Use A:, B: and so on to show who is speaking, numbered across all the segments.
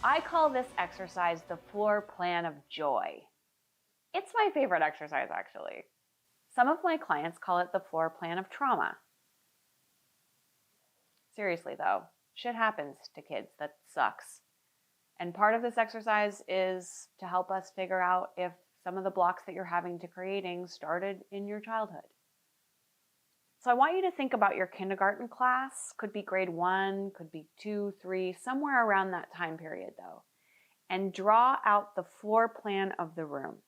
A: I call this exercise the floor plan of joy. It's my favorite exercise, actually. Some of my clients call it the floor plan of trauma. Seriously, though, shit happens to kids that sucks. And part of this exercise is to help us figure out if some of the blocks that you're having to creating started in your childhood. So I want you to think about your kindergarten class. Could be grade 1, could be 2, 3, somewhere around that time period though. And draw out the floor plan of the room.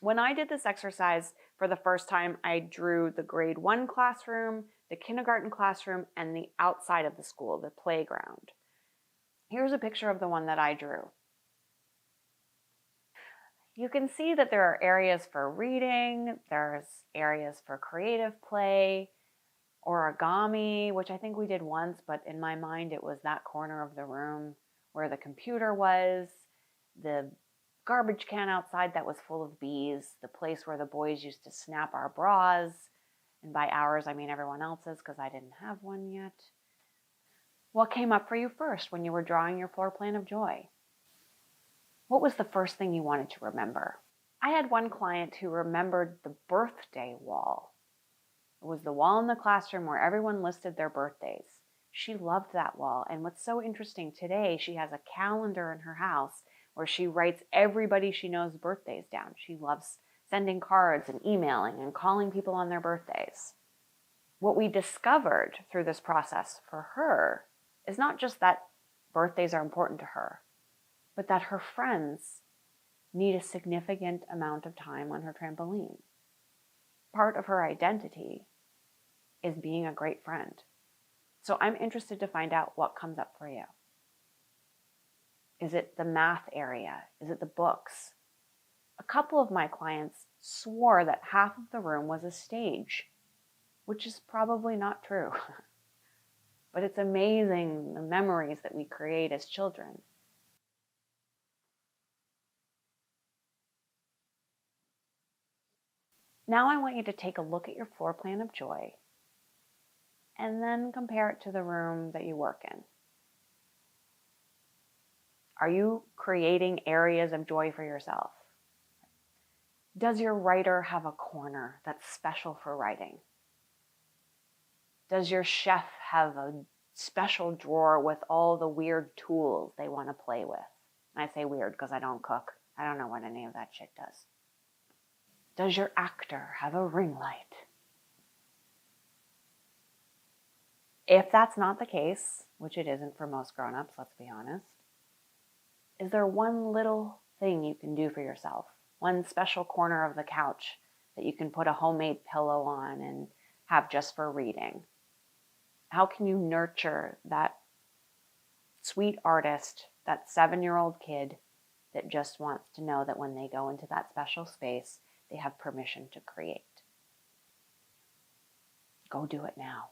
A: When I did this exercise for the first time, I drew the grade 1 classroom, the kindergarten classroom, and the outside of the school, the playground. Here's a picture of the one that I drew. You can see that there are areas for reading, there's areas for creative play, origami, which I think we did once, but in my mind it was that corner of the room where the computer was, the garbage can outside that was full of bees, the place where the boys used to snap our bras, and by ours I mean everyone else's because I didn't have one yet. What came up for you first when you were drawing your floor plan of joy? What was the first thing you wanted to remember? I had one client who remembered the birthday wall. It was the wall in the classroom where everyone listed their birthdays. She loved that wall, and what's so interesting today, she has a calendar in her house where she writes everybody she knows' birthdays down. She loves sending cards and emailing and calling people on their birthdays. What we discovered through this process for her is not just that birthdays are important to her, but that her friends need a significant amount of time on her trampoline. Part of her identity is being a great friend. So I'm interested to find out what comes up for you. Is it the math area? Is it the books? A couple of my clients swore that half of the room was a stage, which is probably not true. But it's amazing the memories that we create as children. Now I want you to take a look at your floor plan of joy and then compare it to the room that you work in. Are you creating areas of joy for yourself? Does your writer have a corner that's special for writing? Does your chef have a special drawer with all the weird tools they want to play with? I say weird because I don't cook. I don't know what any of that shit does. Does your actor have a ring light? If that's not the case, which it isn't for most grown-ups, let's be honest, is there one little thing you can do for yourself? One special corner of the couch that you can put a homemade pillow on and have just for reading? How can you nurture that sweet artist, that 7-year-old kid that just wants to know that when they go into that special space, they have permission to create? Go do it now.